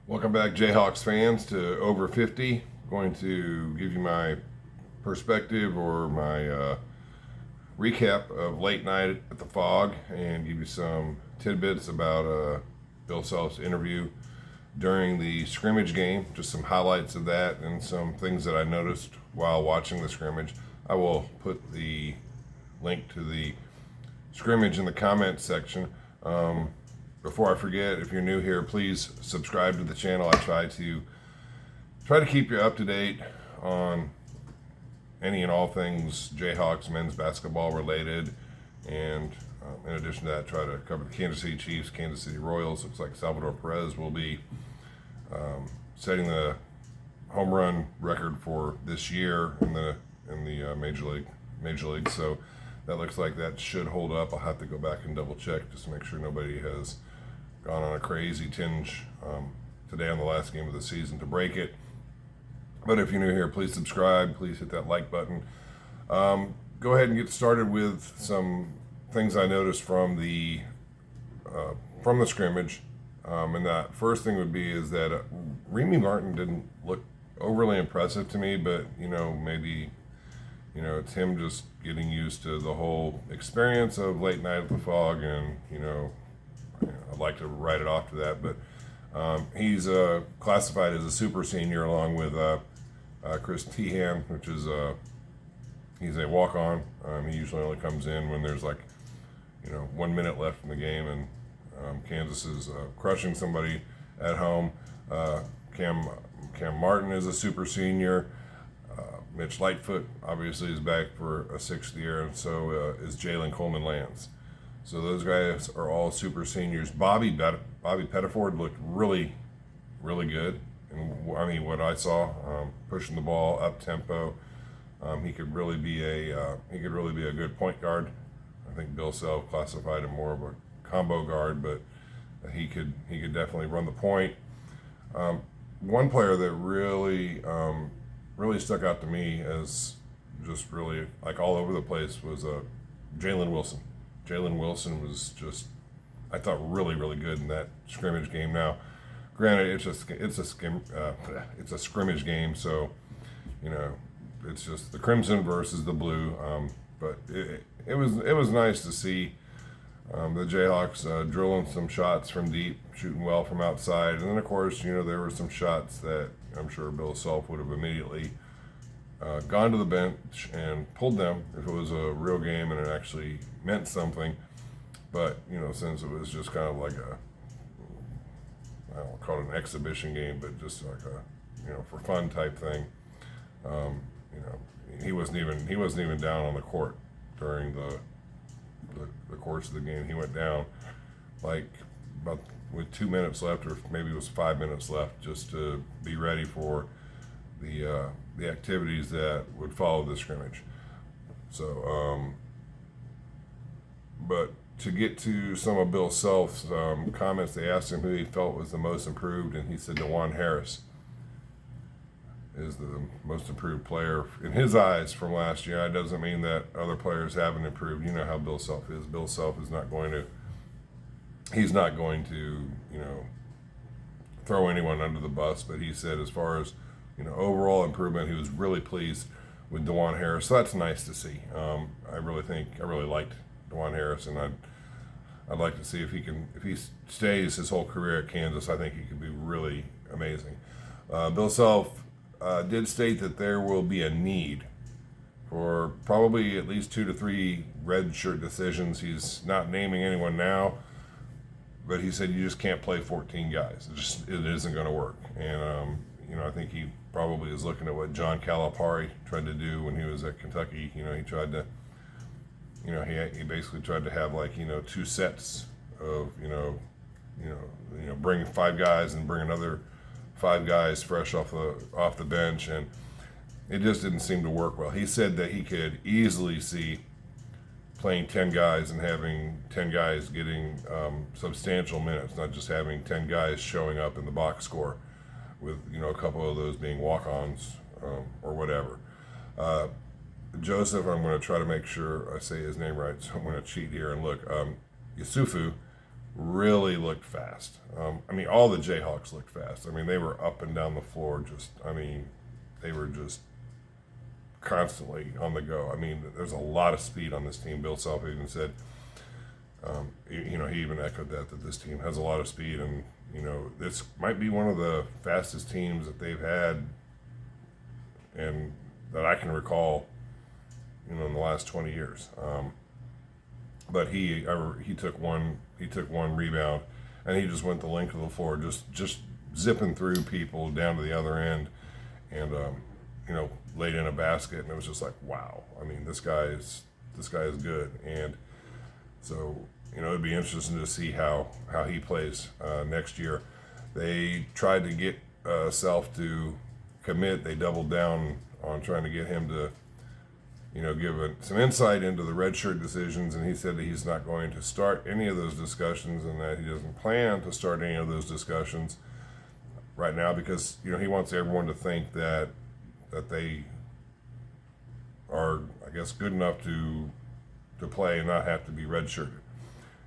Welcome back, Jayhawks fans, to Over 50. Going to give you my perspective or my recap of late night at the PHOG and give you some tidbits about Bill Self's interview during the scrimmage game, just some highlights of that and some things that I noticed while watching the scrimmage. I will put the link to the scrimmage in the comments section. Before I forget, if you're new here, please subscribe to the channel. I try to keep you up to date on any and all things Jayhawks men's basketball related, and in addition to that, try to cover the Kansas City Chiefs, Kansas City Royals. Looks like Salvador Perez will be setting the home run record for this year in the major league. So that looks like that should hold up. I'll have to go back and double check just to make sure nobody has gone on a crazy tinge today on the last game of the season to break it. But if you're new here, please subscribe. Please hit that like button. Go ahead and get started with some things I noticed from the scrimmage. And that first thing would be is that Remy Martin didn't look overly impressive to me, but maybe it's him just getting used to the whole experience of late night at the PHOG, and I'd like to write it off to that, but he's classified as a super senior along with Chris Tehan, which is he's a walk-on. He usually only comes in when there's 1 minute left in the game, and Kansas is crushing somebody at home. Cam Martin is a super senior. Mitch Lightfoot obviously is back for a 6th year, and so is Jalen Coleman-Lands. So those guys are all super seniors. Bobby Pettiford looked really, really good. And I mean, what I saw, pushing the ball up tempo, he could really be a good point guard. I think Bill Self classified him more of a combo guard, but he could definitely run the point. One player that really stuck out to me as just really all over the place was Jalen Wilson. Jalen Wilson was just, I thought, really, really good in that scrimmage game. Now, granted, it's a scrimmage game, so it's just the crimson versus the blue. But it was nice to see the Jayhawks drilling some shots from deep, shooting well from outside, and then of course there were some shots that I'm sure Bill Self would have immediately gone to the bench and pulled them if it was a real game and it actually meant something. But since it was just kind of like I don't call it an exhibition game, but just like a for fun type thing, he wasn't even down on the court during the course of the game. He went down about with 2 minutes left, or maybe it was 5 minutes left, just to be ready for the activities that would follow the scrimmage. So, but to get to some of Bill Self's comments, they asked him who he felt was the most improved, and he said DeJuan Harris is the most improved player in his eyes from last year. That doesn't mean that other players haven't improved. You know how Bill Self is. Bill Self is not going to throw anyone under the bus, but he said as far as overall improvement, he was really pleased with DeJuan Harris. So that's nice to see. I really liked DeJuan Harris, and I'd like to see if he stays his whole career at Kansas. I think he could be really amazing. Bill Self did state that there will be a need for probably at least 2 to 3 redshirt decisions. He's not naming anyone now, but he said you just can't play 14 guys. It isn't going to work. And I think he probably is looking at what John Calipari tried to do when he was at Kentucky. He tried to, he basically tried to have 2 sets of bring 5 guys and bring another 5 guys fresh off the bench, and it just didn't seem to work well. He said that he could easily see playing 10 guys and having 10 guys getting substantial minutes, not just having 10 guys showing up in the box score with a couple of those being walk-ons or whatever. Joseph, I'm going to try to make sure I say his name right, so I'm going to cheat here and look. Yusufu really looked fast. I mean, all the Jayhawks looked fast. I mean, they were up and down the floor. They were just constantly on the go. I mean, there's a lot of speed on this team. Bill Self even said, he even echoed that this team has a lot of speed, and this might be one of the fastest teams that they've had, and that I can recall, in the last 20 years. But he took one rebound, and he just went the length of the floor, just zipping through people down to the other end, and laid in a basket, and it was just like, wow. I mean, this guy is good, and so it'd be interesting to see how he plays next year. They tried to get Self to commit. They doubled down on trying to get him to give some insight into the redshirt decisions, and he said that he's not going to start any of those discussions, and that he doesn't plan to start any of those discussions right now, because he wants everyone to think that they are, I guess, good enough to play and not have to be redshirted.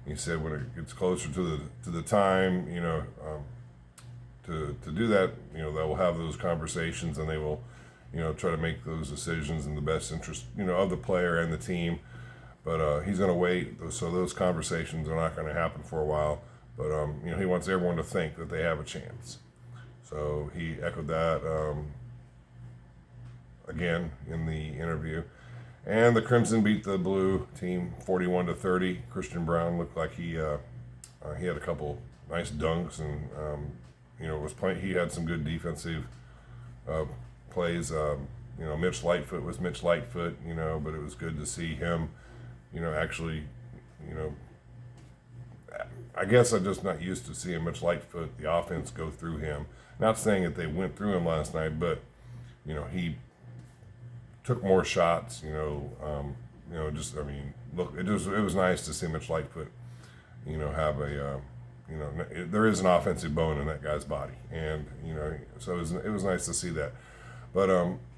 He said when it gets closer to the time, to do that, they will have those conversations, and they will try to make those decisions in the best interest, of the player and the team. But he's going to wait, so those conversations are not going to happen for a while. But he wants everyone to think that they have a chance. So he echoed that again in the interview. And the Crimson beat the Blue team 41-30. Christian Brown looked like he had a couple nice dunks, and was playing. He had some good defensive plays. Mitch Lightfoot was Mitch Lightfoot, but it was good to see him, actually, I guess I'm just not used to seeing Mitch Lightfoot, the offense, go through him. Not saying that they went through him last night, but, he took more shots, look, it was nice to see Mitch Lightfoot, have a, there is an offensive bone in that guy's body, and so it was nice to see that. But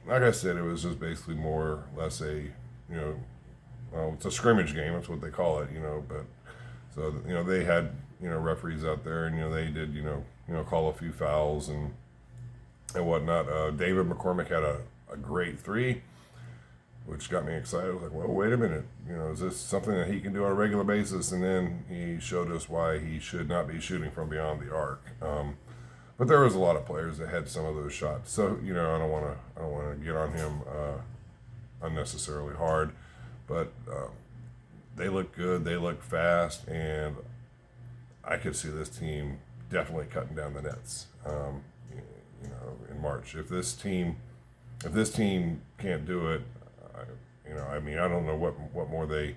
like I said, it was just basically more or less a it's a scrimmage game. That's what they call it, But so they had referees out there, and they did call a few fouls and whatnot. David McCormick had a great three, which got me excited. I was like, well, wait a minute, is this something that he can do on a regular basis? And then he showed us why he should not be shooting from beyond the arc. But there was a lot of players that had some of those shots, so I don't want to get on him unnecessarily hard. But they look good, they look fast, and I could see this team definitely cutting down the nets. In March, if this team can't do it, I don't know what more they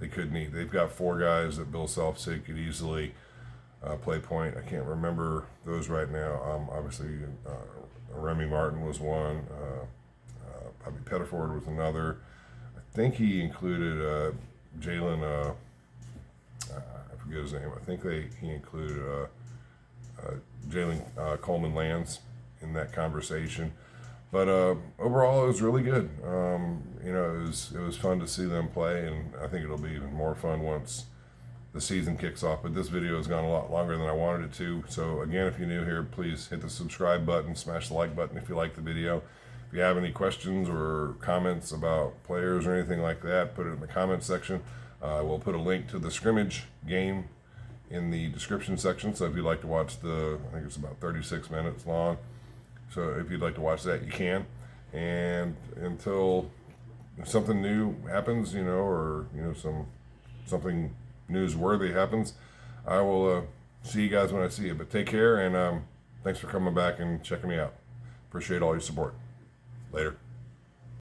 could need. They've got four guys that Bill Self said could easily play point. I can't remember those right now. Obviously, Remy Martin was one. Bobby Pettiford was another. I think he included Jalen. I forget his name. I think he included Jalen Coleman-Lands in that conversation. But overall, it was really good. It was fun to see them play, and I think it'll be even more fun once the season kicks off. But this video has gone a lot longer than I wanted it to. So again, if you're new here, please hit the subscribe button, smash the like button if you like the video. If you have any questions or comments about players or anything like that, put it in the comments section. We'll put a link to the scrimmage game in the description section. So if you'd like to watch I think it's about 36 minutes long. So if you'd like to watch that, you can. And until something new happens, or something newsworthy happens, I will see you guys when I see you. But take care, and thanks for coming back and checking me out. Appreciate all your support. Later.